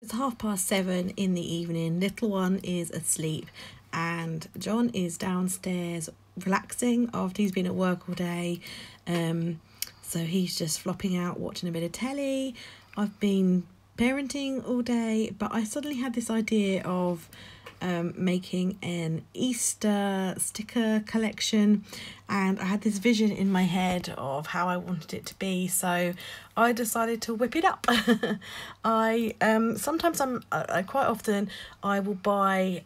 It's 7:30 in the evening. Little one is asleep and John is downstairs relaxing after he's been at work all day. So he's just flopping out watching a bit of telly. I've been parenting all day, but I suddenly had this idea of making an Easter sticker collection, and I had this vision in my head of how I wanted it to be, so I decided to whip it up. I quite often I will buy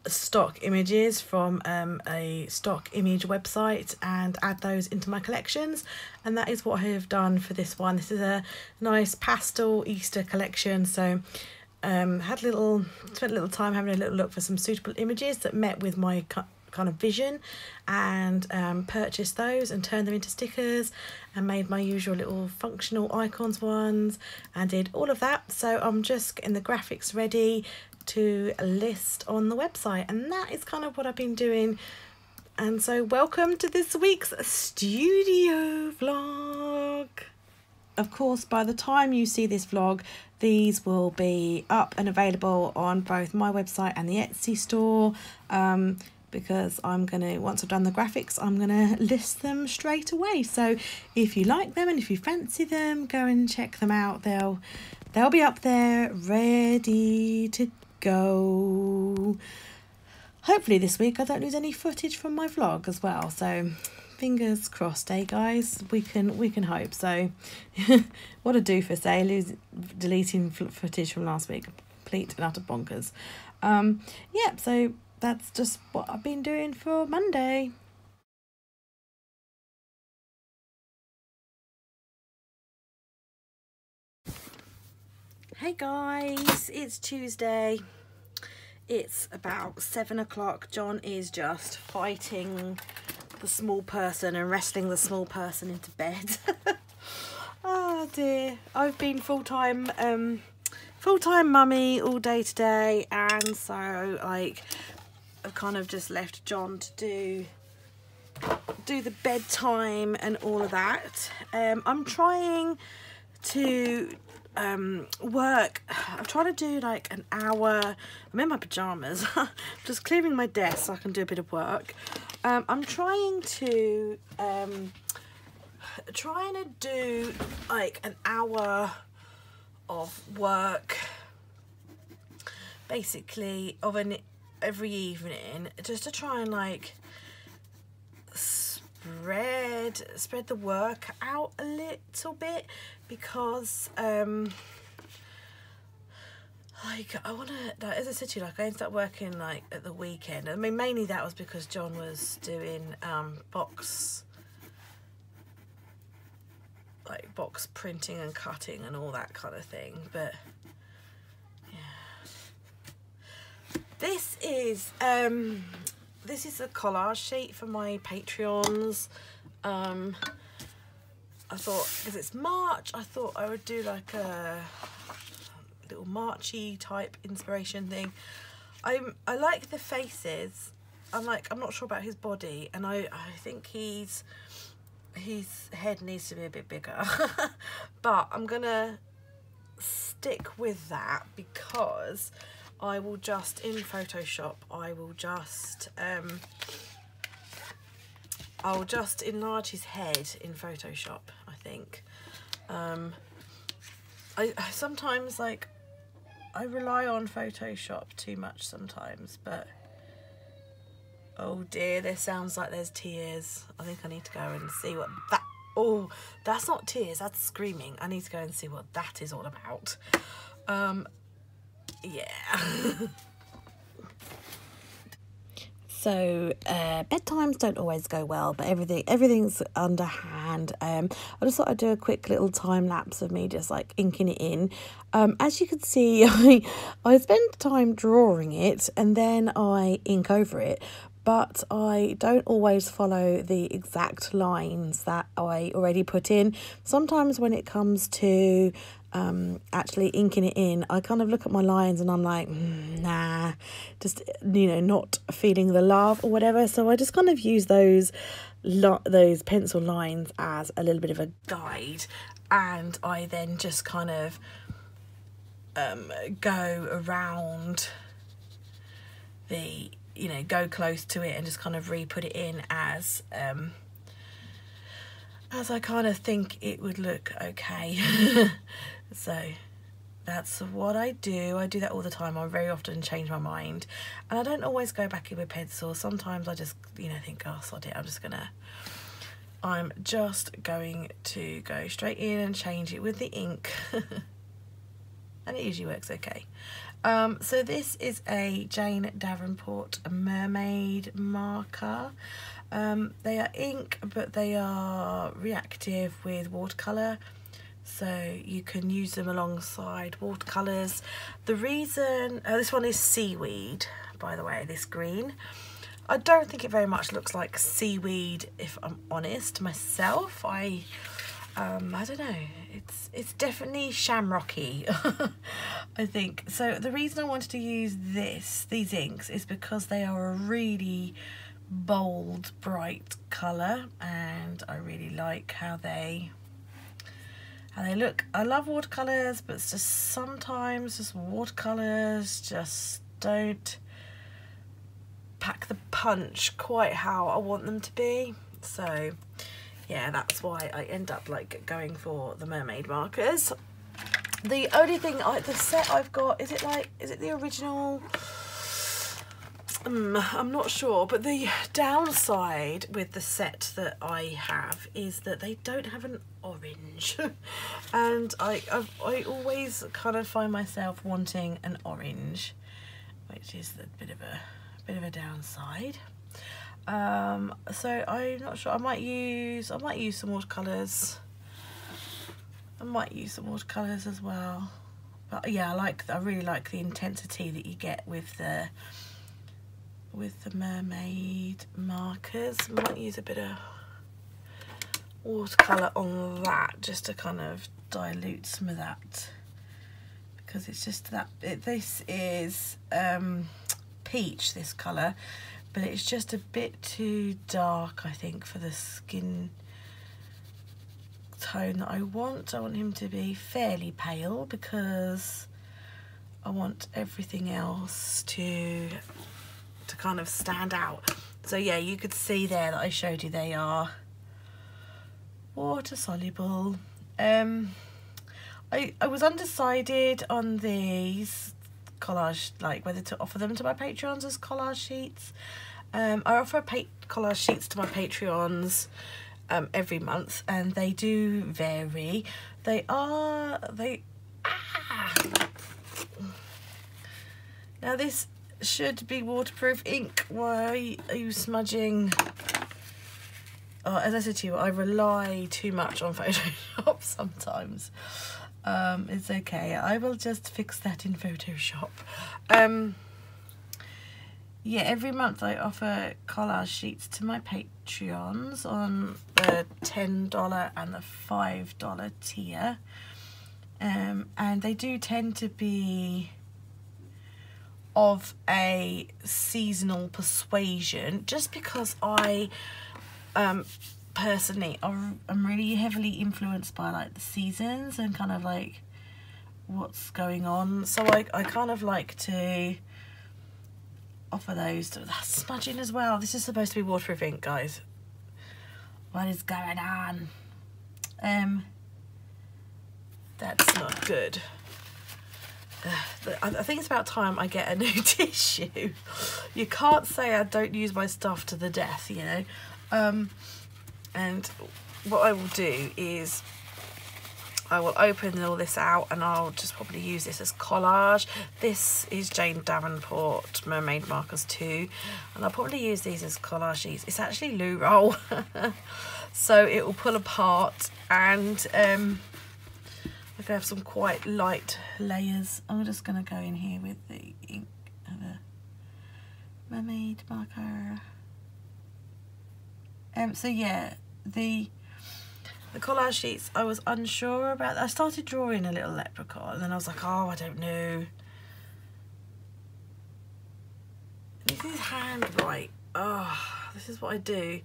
stock images from a stock image website and add those into my collections, and that is what I have done for this one. This is a nice pastel Easter collection, so spent a little time having a little look for some suitable images that met with my kind of vision, and purchased those and turned them into stickers and made my usual little functional icons ones and did all of that. So I'm just getting the graphics ready to list on the website, and that is kind of what I've been doing. And so welcome to this week's studio vlog. Of course, by the time you see this vlog, these will be up and available on both my website and the Etsy store, because I'm gonna, once I've done the graphics, I'm gonna list them straight away. So if you like them and if you fancy them, go and check them out. They'll be up there ready to go. Hopefully this week I don't lose any footage from my vlog as well, so fingers crossed, eh guys? We can hope. So what a doofus, eh? Deleting footage from last week, complete and utter bonkers. Yeah, so that's just what I've been doing for Monday. Hey guys, it's Tuesday. It's about 7 o'clock. John is just fighting the small person and wrestling the small person into bed. Oh dear. I've been full-time mummy all day today, and so like I've kind of just left John to do the bedtime and all of that. I'm trying to work. I'm trying to do like an hour. I'm in my pajamas, just clearing my desk so I can do a bit of work. I'm trying to do like an hour of work, basically, every evening, just to try and like spread the work out a little bit, because like I want to, like, as I said to you, like I ended up working like at the weekend. I mean, mainly that was because John was doing box printing and cutting and all that kind of thing. But yeah, this is a collage sheet for my Patreons. I thought, because it's March, I thought I would do like a little Marchy type inspiration thing. I like the faces. I'm not sure about his body, and I think his head needs to be a bit bigger. But I'm gonna stick with that, because I will just, in Photoshop, I'll just enlarge his head in Photoshop, I think. I sometimes, like, I rely on Photoshop too much sometimes, but oh dear, there sounds like there's tears. I think I need to go and see what that, oh, that's not tears, that's screaming. I need to go and see what that is all about. Yeah. So bedtimes don't always go well, but everything's underhand. I just thought I'd do a quick little time lapse of me just like inking it in. As you can see, I spend time drawing it and then I ink over it, but I don't always follow the exact lines that I already put in. Sometimes when it comes to actually inking it in, I kind of look at my lines and I'm like, nah, just, you know, not feeling the love or whatever. So I just kind of use those pencil lines as a little bit of a guide, and I then just kind of go around the, you know, go close to it and just kind of re-put it in as I kind of think it would look okay. So that's what I do. I do that all the time. I very often change my mind, and I don't always go back in with pencil. Sometimes I just, you know, think, oh, sod it, I'm just going to go straight in and change it with the ink. And it usually works okay. So this is a Jane Davenport mermaid marker. They are ink, but they are reactive with watercolour, so you can use them alongside watercolours. The reason, this one is seaweed, by the way, this green. I don't think it very much looks like seaweed, if I'm honest myself. I don't know, it's definitely shamrocky. I think so. The reason I wanted to use these inks is because they are a really bold, bright colour, and I really like how they look. I love watercolours, but it's just sometimes just watercolours just don't pack the punch quite how I want them to be. So yeah, that's why I end up like going for the mermaid markers. The only thing, the set I've got, is it the original? I'm not sure, but the downside with the set that I have is that they don't have an orange. And I always kind of find myself wanting an orange, which is a bit of a downside. So I'm not sure. I might use some watercolors. I might use some watercolors as well. But yeah, I really like the intensity that you get with the mermaid markers. I might use a bit of watercolor on that just to kind of dilute some of that, because it's just that this is peach, this color, but it's just a bit too dark, I think, for the skin tone that I want. I want him to be fairly pale because I want everything else to kind of stand out. So yeah, you could see there that I showed you they are water soluble. I was undecided on these collage, like whether to offer them to my Patreons as collage sheets. I offer collage sheets to my Patreons every month, and they do vary. Now this should be waterproof ink. Why are you smudging? Oh, as I said to you, I rely too much on Photoshop sometimes. It's okay, I will just fix that in Photoshop. Yeah, every month I offer collage sheets to my Patreons on the $10 and the $5 tier, and they do tend to be of a seasonal persuasion, just because I personally I'm really heavily influenced by like the seasons and kind of like what's going on. So I kind of like to offer those. That's smudging as well. This is supposed to be waterproof ink, guys. What is going on? That's not good. I think it's about time I get a new tissue. You can't say I don't use my stuff to the death, you know. And what I will do is I will open all this out, and I'll just probably use this as collage. This is Jane Davenport Mermaid Markers 2, and I'll probably use these as collage sheets. It's actually loo roll, so it will pull apart, and I can have some quite light layers. I'm just going to go in here with the ink of a mermaid marker. So yeah, the collage sheets, I was unsure about. I started drawing a little leprechaun, and then I was like, oh, I don't know. Is his hand right? Oh, this is what I do.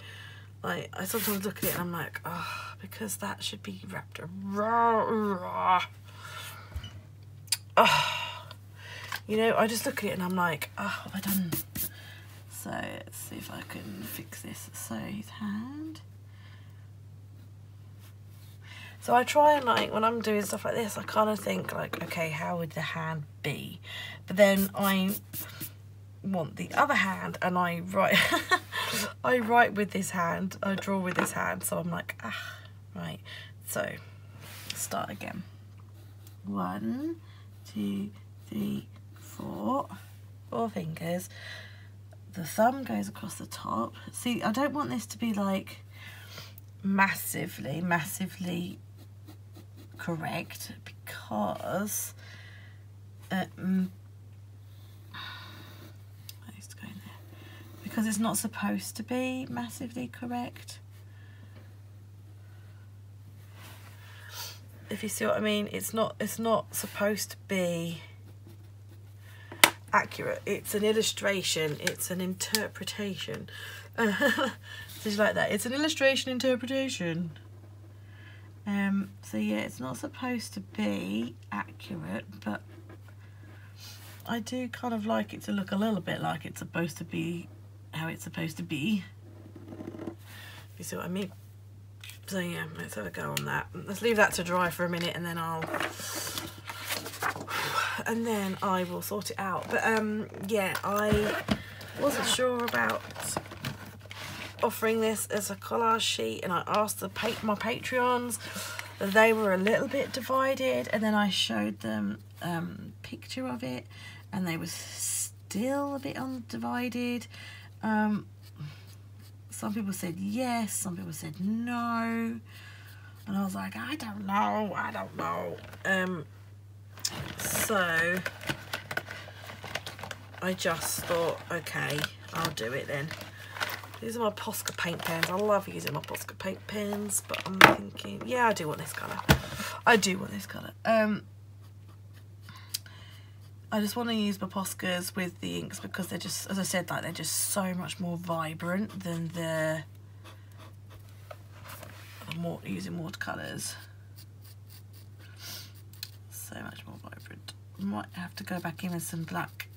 Like, I sometimes look at it and I'm like, oh, because that should be wrapped around. oh, you know, I just look at it and I'm like, oh, what have I done? So let's see if I can fix this. So his hand. So I try and, like, when I'm doing stuff like this, I kind of think, like, okay, how would the hand be? But then I want the other hand, and I write I write with this hand, I draw with this hand, so I'm like, right. So start again. 1, 2, 3, 4 fingers. The thumb goes across the top. See, I don't want this to be like massively correct, because because it's not supposed to be massively correct. If you see what I mean, it's not supposed to be accurate. It's an illustration, it's an interpretation. Did you like that? It's an illustration interpretation. So yeah, it's not supposed to be accurate, but I do kind of like it to look a little bit like it's supposed to be how it's supposed to be. You see what I mean? So yeah, let's have a go on that. Let's leave that to dry for a minute, and then I will sort it out. But yeah, I wasn't sure about offering this as a collage sheet, and I asked my Patreons. They were a little bit divided, and then I showed them a picture of it, and they were still a bit undivided. Some people said yes, some people said no, and I was like, I don't know. So I just thought, okay, I'll do it then. These are my Posca paint pens. I love using my Posca paint pens, but I'm thinking, yeah, I do want this colour. I just want to use my Poscas with the inks, because they're just, as I said, like, they're just so much more vibrant than using watercolours. So much more vibrant. Might have to go back in with some black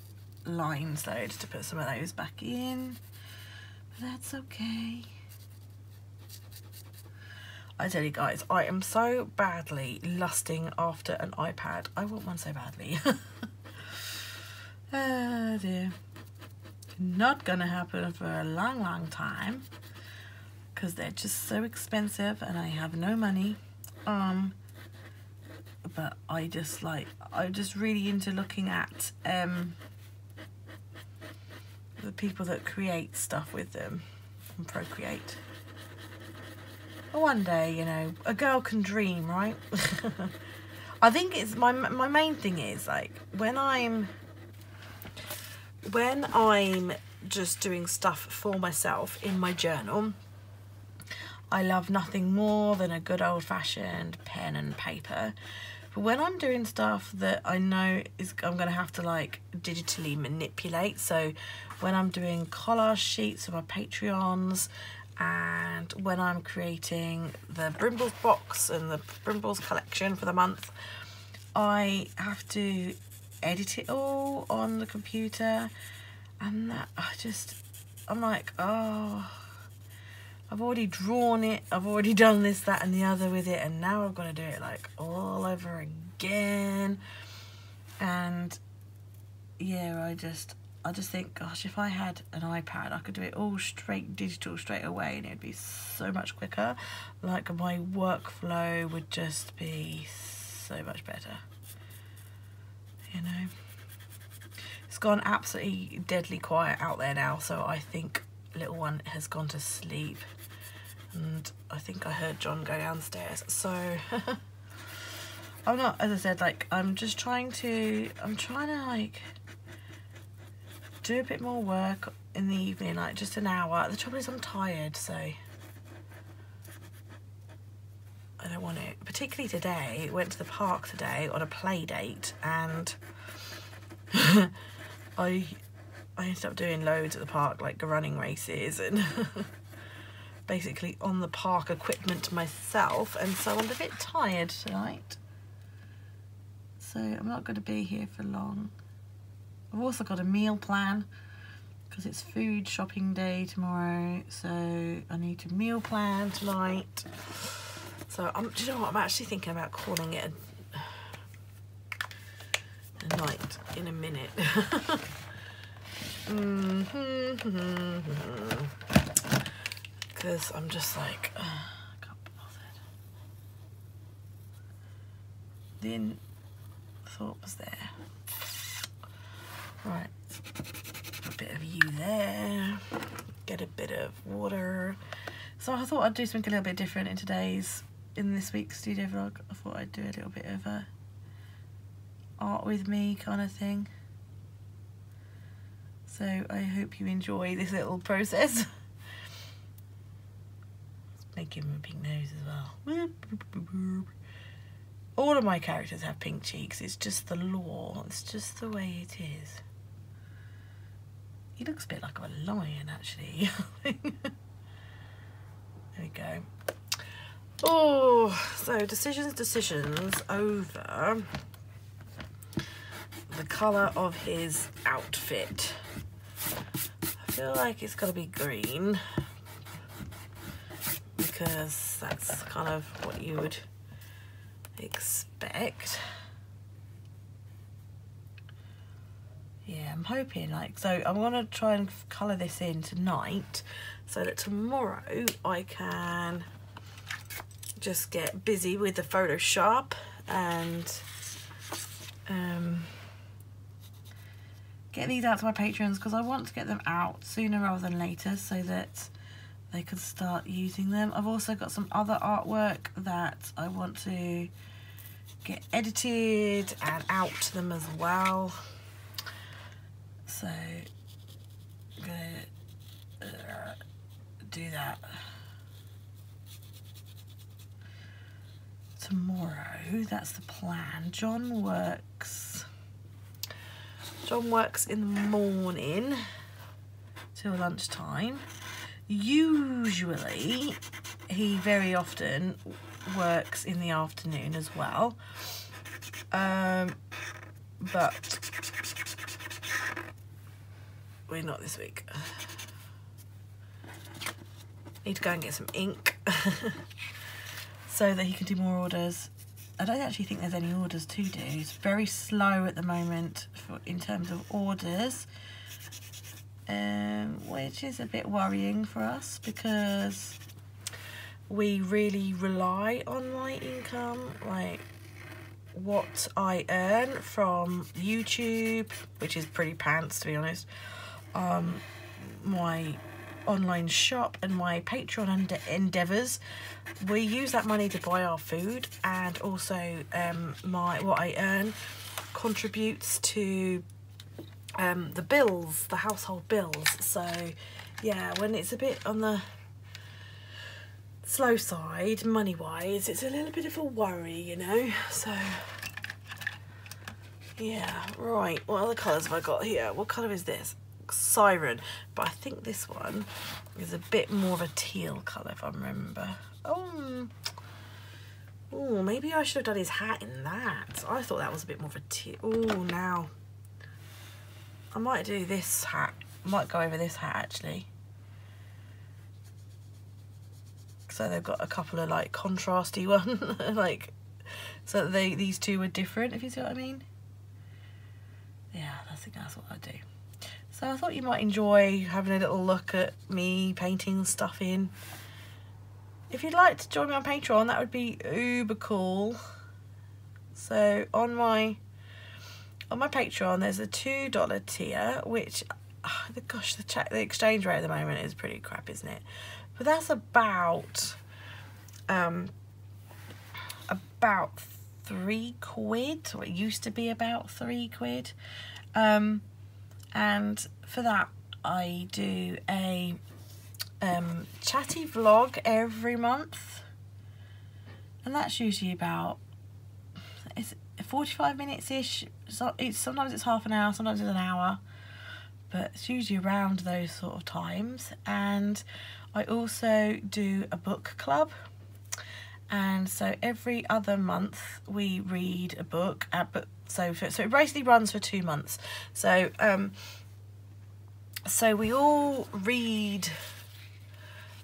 lines though, just to put some of those back in. That's okay. I tell you guys, I am so badly lusting after an iPad. I want one so badly. Oh dear. Not gonna happen for a long time, because they're just so expensive and I have no money. But I'm just really into looking at the people that create stuff with them and procreate. One day, you know, a girl can dream, right? I think it's my main thing is, like, when I'm just doing stuff for myself in my journal, I love nothing more than a good old-fashioned pen and paper. But when I'm doing stuff that I know I'm going to have to, like, digitally manipulate, so when I'm doing collage sheets for my Patreons, and when I'm creating the Brimbles box and the Brimbles collection for the month, I have to edit it all on the computer, and that I'm like, oh, I've already drawn it, I've already done this, that and the other with it, and now I've got to do it like all over again. And yeah, I just think, gosh, if I had an iPad, I could do it all straight digital straight away, and it'd be so much quicker. Like, my workflow would just be so much better, you know. It's gone absolutely deadly quiet out there now, so I think little one has gone to sleep, and I think I heard John go downstairs. So I'm not, as I said, like, I'm trying to like do a bit more work in the evening, like just an hour. The trouble is I'm tired, so I don't want it. Particularly today, went to the park today on a play date, and I ended up doing loads at the park, like running races and basically on the park equipment myself, and so I'm a bit tired tonight. so I'm not going to be here for long. I've also got a meal plan because it's food shopping day tomorrow, so I need to meal plan tonight. So do you know what, I'm actually thinking about calling it a night in a minute. Because I'm just like, I can't be bothered. Then thought was there. Right, a bit of you there, get a bit of water. So I thought I'd do something a little bit different in this week's studio vlog. I thought I'd do a little bit of a art with me kind of thing. So I hope you enjoy this little process. Let's make him a pink nose as well. All of my characters have pink cheeks. It's just the law. It's just the way it is. He looks a bit like a lion, actually. There we go. Oh, so decisions over the colour of his outfit. I feel like it's got to be green because that's kind of what you would expect. Yeah, I'm hoping so I'm gonna try and colour this in tonight so that tomorrow I can just get busy with the Photoshop and get these out to my patrons, because I want to get them out sooner rather than later so that they can start using them. I've also got some other artwork that I want to get edited and out to them as well. So I'm gonna do that tomorrow. That's the plan. John works in the morning till lunchtime. Usually he very often works in the afternoon as well, but we're not this week. Need to go and get some ink so that he can do more orders. I don't actually think there's any orders to do. It's very slow at the moment in terms of orders, which is a bit worrying for us because we really rely on my income, like what I earn from YouTube, which is pretty pants to be honest, my online shop and my Patreon endeavours. We use that money to buy our food, and also what I earn contributes to the bills, the household bills. So yeah, when it's a bit on the slow side money wise, it's a little bit of a worry, you know. So yeah, right, what other colours have I got here? What colour is this? Siren, but I think this one is a bit more of a teal colour if I remember. Oh, maybe I should have done his hat in that. I thought that was a bit more of a teal. Oh, now I might do this hat. I might go over this hat actually. So they've got a couple of like contrasty one, like so these two are different, if you see what I mean. Yeah, I think that's what I do. So I thought you might enjoy having a little look at me painting stuff in. If you'd like to join me on Patreon, that would be uber cool. So on my Patreon, there's a $2 tier, which, gosh, the exchange rate at the moment is pretty crap, isn't it? But that's about £3, or it used to be about £3. And for that I do a chatty vlog every month, and that's usually about 45 minutes ish. So sometimes it's half an hour, sometimes it's an hour, but it's usually around those sort of times. And I also do a book club, And so every other month we read a book. So it basically runs for 2 months. So so we all read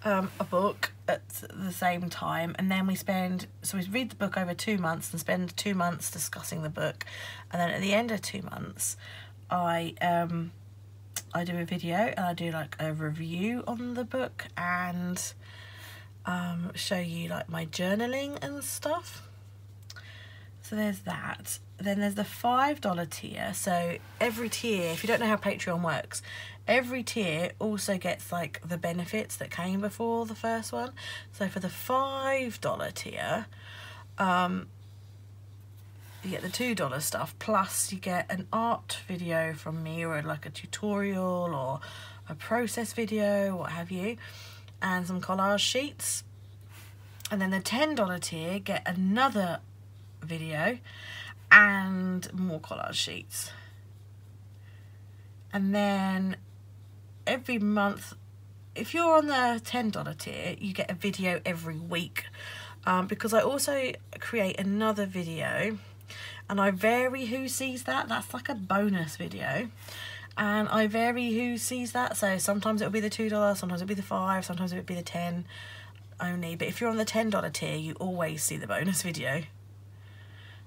a book at the same time, and then we read the book over 2 months and spend 2 months discussing the book, and then at the end of 2 months I do a video and I do like a review on the book and show you like my journaling and stuff. So there's that. Then there's the $5 tier. So every tier, if you don't know how Patreon works, every tier also gets like the benefits that came before the first one. So for the $5 tier, you get the $2 stuff, plus you get an art video from me, or like a tutorial or a process video, what have you, and some collage sheets. And then the $10 tier get another video and more collage sheets. And then every month, if you're on the $10 tier, you get a video every week, because I also create another video and I vary who sees that. That's like a bonus video, and I vary who sees that. So sometimes it'll be the $2, sometimes it'll be the $5, sometimes it'll be the $10 only. But if you're on the $10 tier, you always see the bonus video.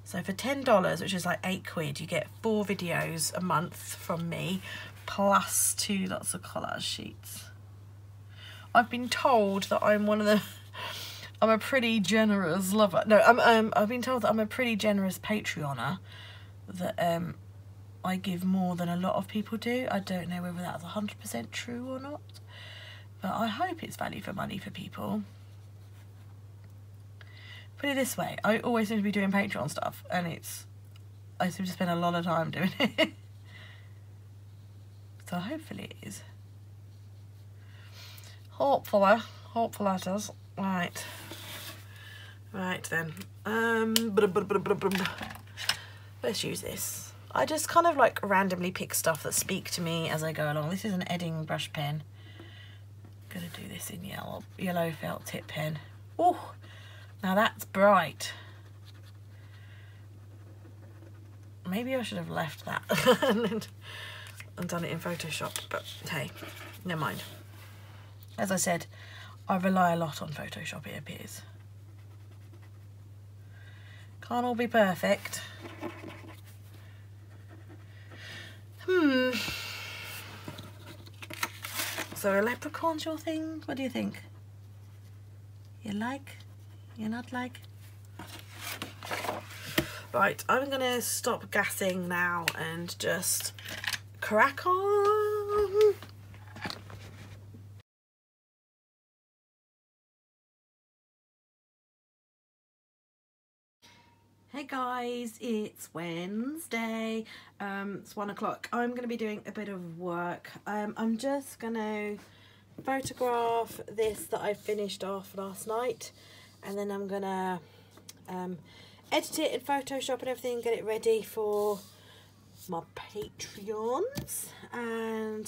So for $10, which is like £8, you get 4 videos a month from me, plus 2 lots of collage sheets. I've been told that I'm a pretty generous lover. No, I've been told that I'm a pretty generous Patreoner, that I give more than a lot of people do. I don't know whether that's 100% true or not, but I hope it's value for money for people. Put it this way, I always seem to be doing Patreon stuff, and I seem to spend a lot of time doing it. So hopefully it is. Hopefully it is. Right then. Let's use this. I just kind of like randomly pick stuff that speak to me as I go along. This is an Edding brush pen. Gonna do this in yellow felt tip pen. Oh, now that's bright. Maybe I should have left that and done it in Photoshop, but hey, never mind. As I said, I rely a lot on Photoshop, it appears. Can't all be perfect. So a leprechaun's your thing? What do you think? You like? You not like? Right, I'm gonna stop gassing now and just crack on. Hey guys, it's Wednesday. It's 1 o'clock. I'm going to be doing a bit of work. I'm just going to photograph this that I finished off last night, and then I'm going to edit it in Photoshop and everything, get it ready for my Patreons, and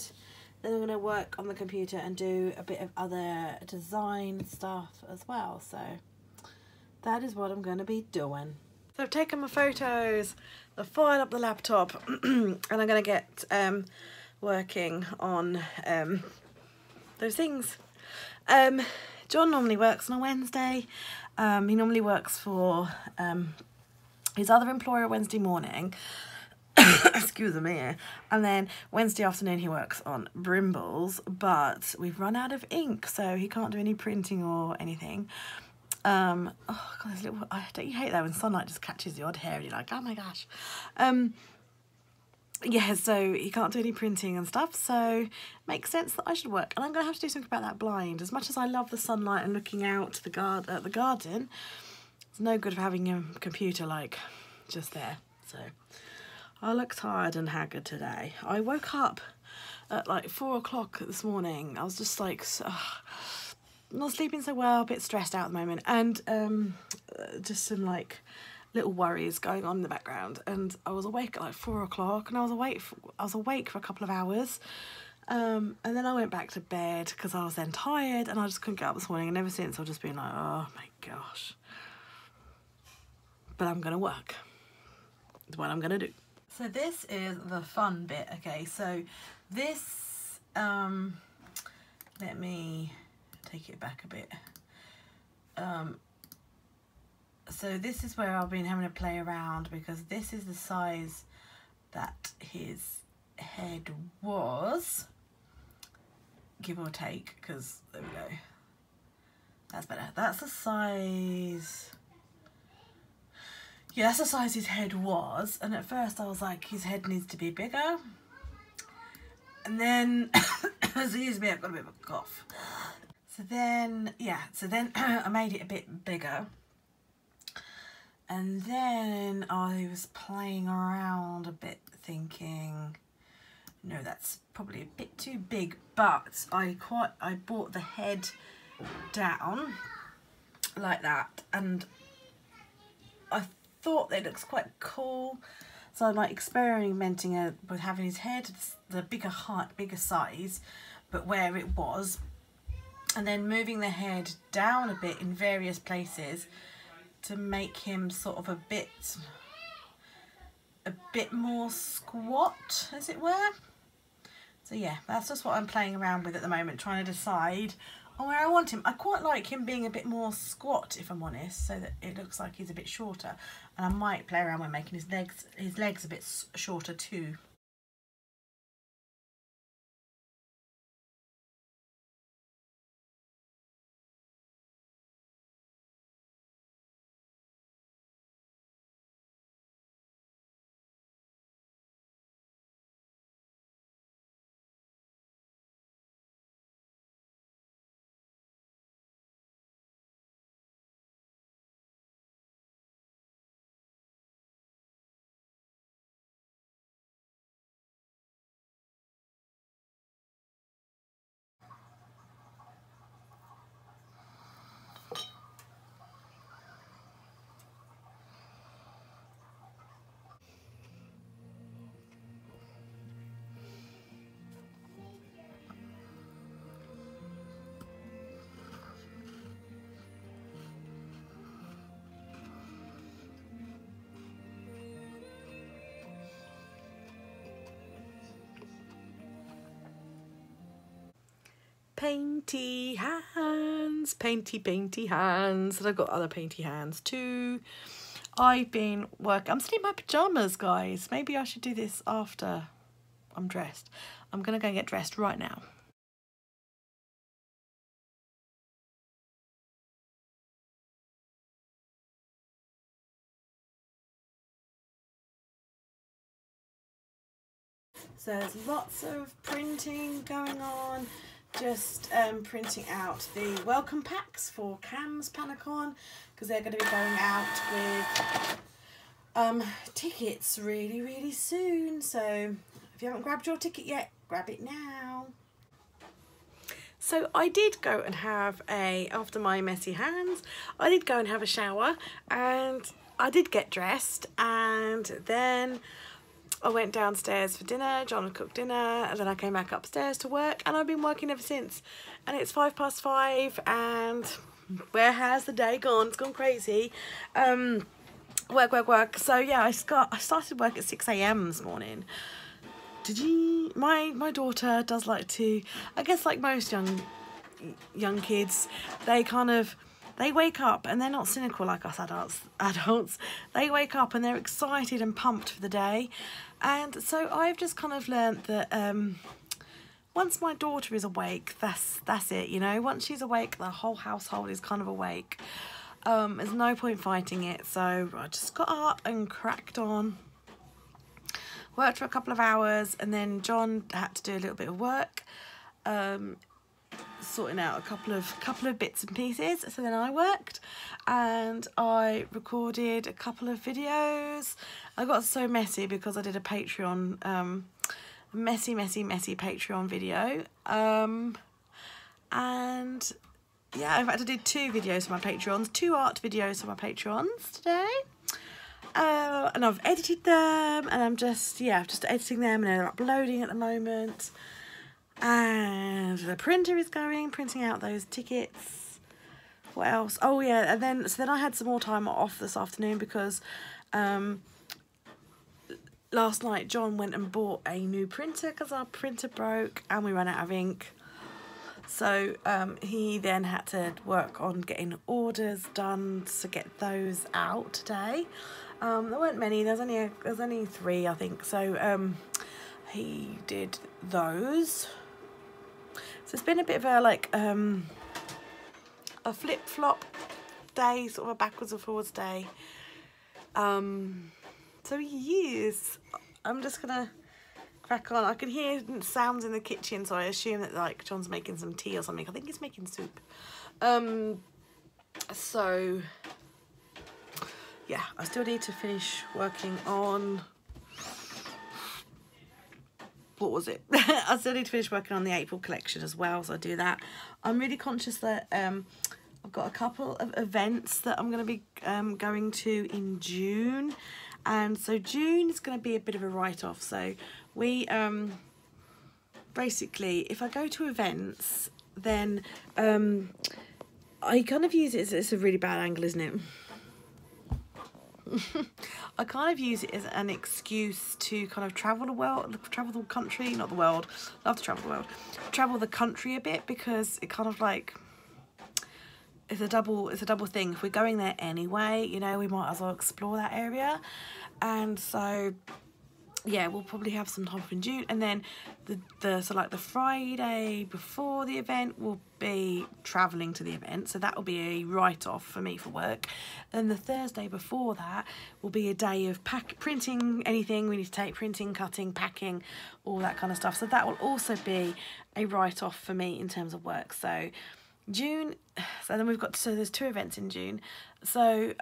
then I'm going to work on the computer and do a bit of other design stuff as well. So that is what I'm going to be doing. So I've taken my photos, I've fired up the laptop, and I'm going to get working on those things. John normally works on a Wednesday. He normally works for his other employer Wednesday morning. Excuse me. And then Wednesday afternoon he works on Brimbles, but we've run out of ink, so he can't do any printing or anything. Oh god, this little, don't you hate that when sunlight just catches the odd hair and you're like, oh my gosh. Yeah, so he can't do any printing and stuff, so it makes sense that I should work. And I'm going to have to do something about that blind. As much as I love the sunlight and looking out at the garden, it's no good for having a computer like just there. So I look tired and haggard today. I woke up at like 4 o'clock this morning. I was just like, not sleeping so well, a bit stressed out at the moment, and just some like little worries going on in the background. And I was awake at like 4 o'clock, and I was awake for a couple of hours, and then I went back to bed because I was then tired, and I just couldn't get up this morning. And ever since I've just been like, oh my gosh. but I'm gonna work. It's what I'm gonna do. So this is the fun bit. Okay, so this, let me take it back a bit. So this is where I've been having to play around, because this is the size that his head was, give or take, because there we go. That's better. That's the size. Yeah, that's the size his head was. And at first I was like, his head needs to be bigger. And then, excuse me, I've got a bit of a cough. So then, yeah, so then I made it a bit bigger. And then I was playing around a bit thinking, no, that's probably a bit too big, but I brought the head down like that, and I thought that it looks quite cool. So I'm like experimenting with having his head the bigger height, bigger size, but where it was, and then moving the head down a bit in various places to make him sort of a bit more squat, as it were. So yeah, that's just what I'm playing around with at the moment, trying to decide on where I want him. I quite like him being a bit more squat, if I'm honest, so that it looks like he's a bit shorter. And I might play around with making his legs a bit shorter too. Painty hands, painty hands. And I've got other painty hands too. I've been I'm still in my pajamas, guys. Maybe I should do this after I'm dressed. I'm gonna go and get dressed right now. So there's lots of printing going on. Just printing out the welcome packs for Cam's Panacon, because they're going to be going out with tickets really soon. So if you haven't grabbed your ticket yet, grab it now. So I did go and have after my messy hands, I did go and have a shower, and I did get dressed, and then I went downstairs for dinner. John had cooked dinner, and then I came back upstairs to work, and I've been working ever since. And it's 5:05, and where has the day gone? It's gone crazy. Work. So yeah, I started work at 6 AM this morning. My daughter does like to, I guess like most young kids, they wake up and they're not cynical like us adults. They wake up and they're excited and pumped for the day. And so I've just kind of learnt that once my daughter is awake, that's it, you know. Once she's awake, the whole household is kind of awake. There's no point fighting it. So I just got up and cracked on. Worked for a couple of hours, and then John had to do a little bit of work, sorting out a couple of bits and pieces. So then I worked, and I recorded a couple of videos. I got so messy because I did a Patreon, messy Patreon video, and yeah, in fact I did 2 videos for my Patreons, 2 art videos for my Patreons today. And I've edited them, and I'm just editing them, and they're uploading at the moment. And the printer is printing out those tickets. what else? Oh yeah, and then I had some more time off this afternoon because last night John went and bought a new printer because our printer broke and we ran out of ink. So he then had to work on getting orders done to get those out today. There weren't many. There's only 3, I think. So he did those. So it's been a bit of a flip-flop day, sort of a backwards and forwards day. So yes, I'm just gonna crack on. I can hear sounds in the kitchen, so I assume that like John's making some tea or something. I think he's making soup. So yeah, I still need to finish working on, what was it? I still need to finish working on the April collection as well, so I do that. I'm really conscious that I've got a couple of events that I'm going to be going to in June, and so June is going to be a bit of a write-off. So we basically, if I go to events, then I kind of use it as, it's a really bad angle, isn't it? I kind of use it as an excuse to kind of travel the world, travel the country, not the world, love to travel the world, travel the country a bit, because it kind of like, it's a double thing. If we're going there anyway, you know, we might as well explore that area. And so yeah, we'll probably have some time off in June, and then so like the Friday before the event will be travelling to the event, so that will be a write-off for me for work. Then the Thursday before that will be a day of printing anything we need to take, printing, cutting, packing, all that kind of stuff. So that will also be a write-off for me in terms of work. So June, so then there's 2 events in June. So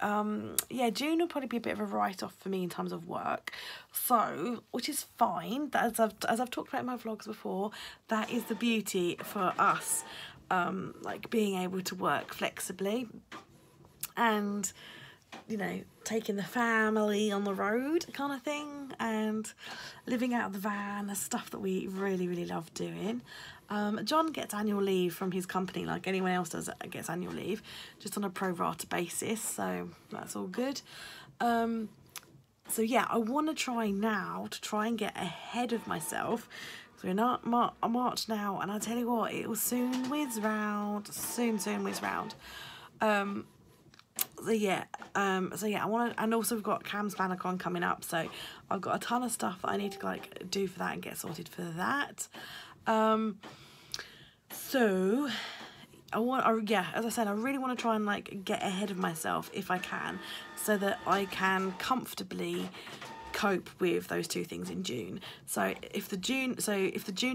yeah, June will probably be a bit of a write-off for me in terms of work, so which is fine. As I've talked about in my vlogs before, that is the beauty for us, like being able to work flexibly and, you know, taking the family on the road kind of thing, and living out of the van is stuff that we really, really love doing. John gets annual leave from his company like anyone else does, gets annual leave, just on a pro rata basis, so that's all good. So yeah, I want to try now to try and get ahead of myself. So we're not March now, and I tell you what, it will soon whiz round, soon whiz round. So yeah, I want to, and also we've got Cam's Planacon coming up, so I've got a ton of stuff that I need to like do for that and get sorted for that. So yeah, as I said, I really want to try and like get ahead of myself if I can, so that I can comfortably cope with those 2 things in June. So if the June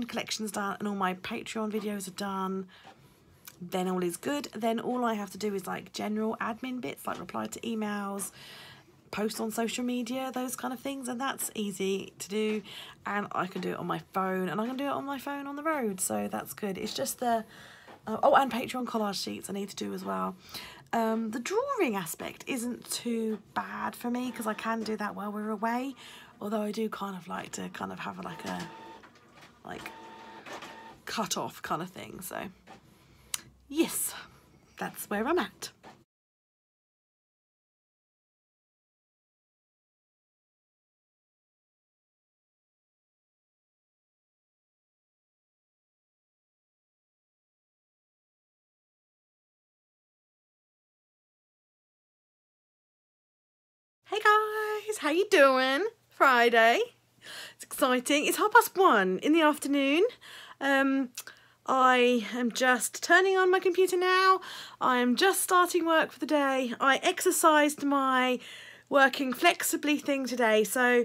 collection's done and all my Patreon videos are done, then all is good. Then all I have to do is like general admin bits, like reply to emails, post on social media, those kind of things, and that's easy to do, and I can do it on my phone, and I can do it on my phone on the road, so that's good. It's just the oh, and Patreon collage sheets I need to do as well. The drawing aspect isn't too bad for me because I can do that while we're away, although I do kind of like to kind of have like a cut off kind of thing. So yes, that's where I'm at. Hey guys, how you doing? Friday. It's exciting. It's 1:30 in the afternoon. I am just turning on my computer now. I am just starting work for the day. I exercised my working flexibly thing today. So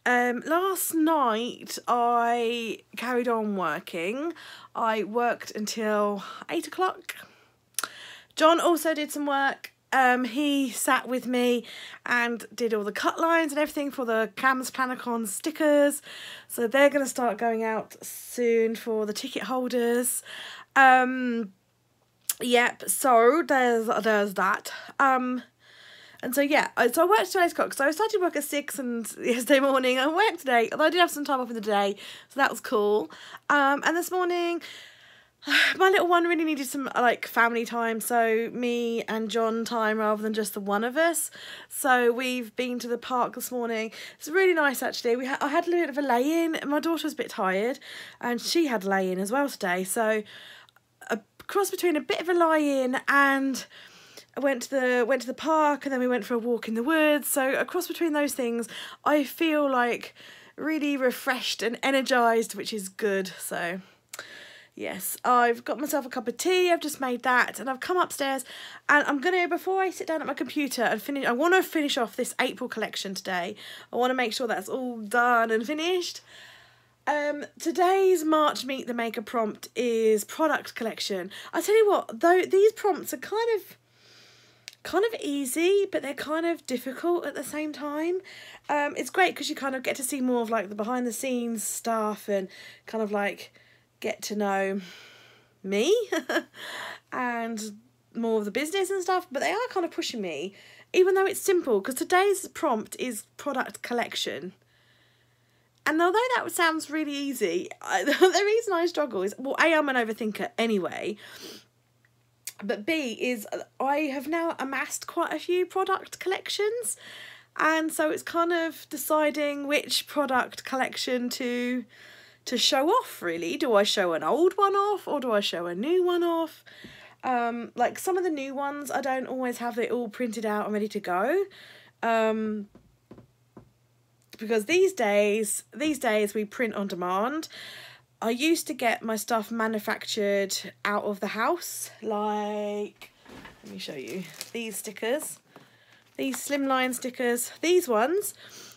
last night I carried on working. I worked until 8 o'clock. John also did some work. He sat with me and did all the cut lines and everything for the Cam's Planacon stickers. So they're going to start going out soon for the ticket holders. Yep, so there's that. And so yeah, so I worked till 8 o'clock. So I started work at 6 and yesterday morning I worked today, although I did have some time off in the day, so that was cool. And this morning my little one really needed some like family time, so me and John time rather than just the one of us. So we've been to the park this morning. It's really nice actually. I had a little bit of a lay-in. My daughter was a bit tired and she had a lay-in as well today, so a cross between a bit of a lie-in and I went to the park, and then we went for a walk in the woods. So a cross between those things, I feel like really refreshed and energized, which is good. So yes, I've got myself a cup of tea. I've just made that, and I've come upstairs, and I'm gonna, before I sit down at my computer and finish, I want to finish off this April collection today. I want to make sure that's all done and finished. Today's March Meet the Maker prompt is product collection. I tell you what, though, these prompts are kind of easy, but they're kind of difficult at the same time. It's great because you kind of get to see more of like the behind the scenes stuff and kind of like get to know me and more of the business and stuff, but they are kind of pushing me, even though it's simple, because today's prompt is product collection. And although that sounds really easy, the reason I struggle is, well, A, I'm an overthinker anyway, but B is I have now amassed quite a few product collections, and so it's kind of deciding which product collection to show off, really. Do I show an old one off, or do I show a new one off? Like some of the new ones, I don't always have it all printed out and ready to go. Because these days we print on demand. I used to get my stuff manufactured out of the house, like, let me show you, these stickers, these slimline stickers, these ones,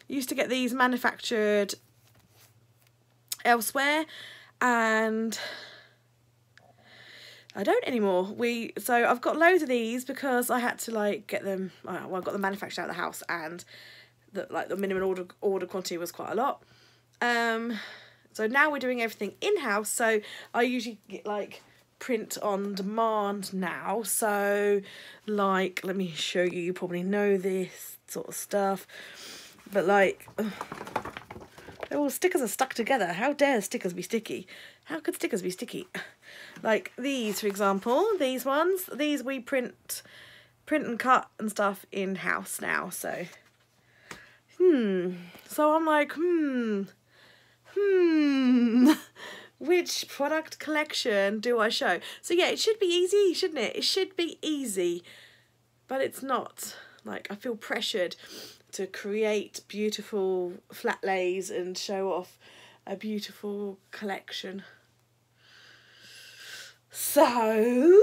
used to get these manufactured elsewhere, and I don't anymore. So I've got loads of these because I had to like get them, well, I got them manufactured out of the house, and the minimum order quantity was quite a lot. So now we're doing everything in-house, so I usually get like print on demand now. So like, let me show you, you probably know this sort of stuff, but like, all stickers are stuck together. How dare stickers be sticky? How could stickers be sticky? Like these, for example, these ones, these we print and cut and stuff in-house now, so so I'm like, which product collection do I show? So yeah, it should be easy, shouldn't it? It should be easy, but it's not. Like, I feel pressured to create beautiful flat lays and show off a beautiful collection. So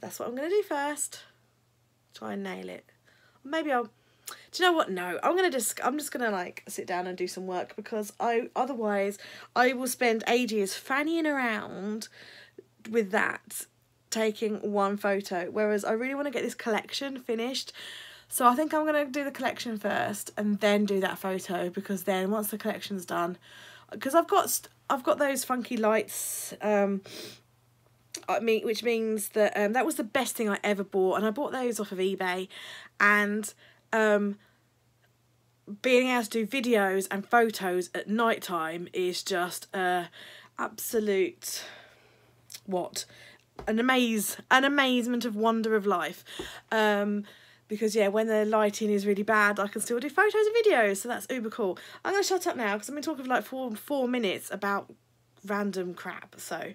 that's what I'm going to do first. Try and nail it. Maybe I'll, do you know what? No, I'm just gonna like sit down and do some work, because otherwise I will spend ages fannying around with that, taking one photo, whereas I really want to get this collection finished. So I think I'm gonna do the collection first and then do that photo, because then once the collection's done, because I've got those funky lights, which means that that was the best thing I ever bought, and I bought those off of eBay, and being able to do videos and photos at night time is just absolute, what, an amazement of wonder of life. Because yeah, when the lighting is really bad, I can still do photos and videos, so that's uber cool. I'm gonna shut up now because I've been talking for like four minutes about random crap, so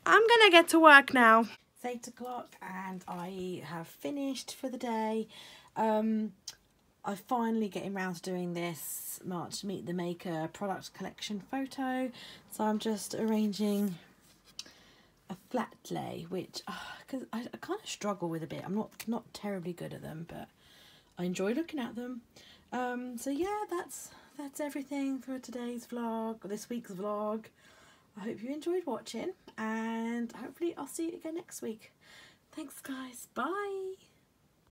I'm gonna get to work now. It's 8 o'clock and I have finished for the day. I'm finally getting around to doing this March Meet the Maker product collection photo. So I'm just arranging a flat lay, which because I kind of struggle with a bit. I'm not terribly good at them, but I enjoy looking at them. So yeah, that's everything for today's vlog, or this week's vlog. I hope you enjoyed watching, and hopefully I'll see you again next week. Thanks guys, bye.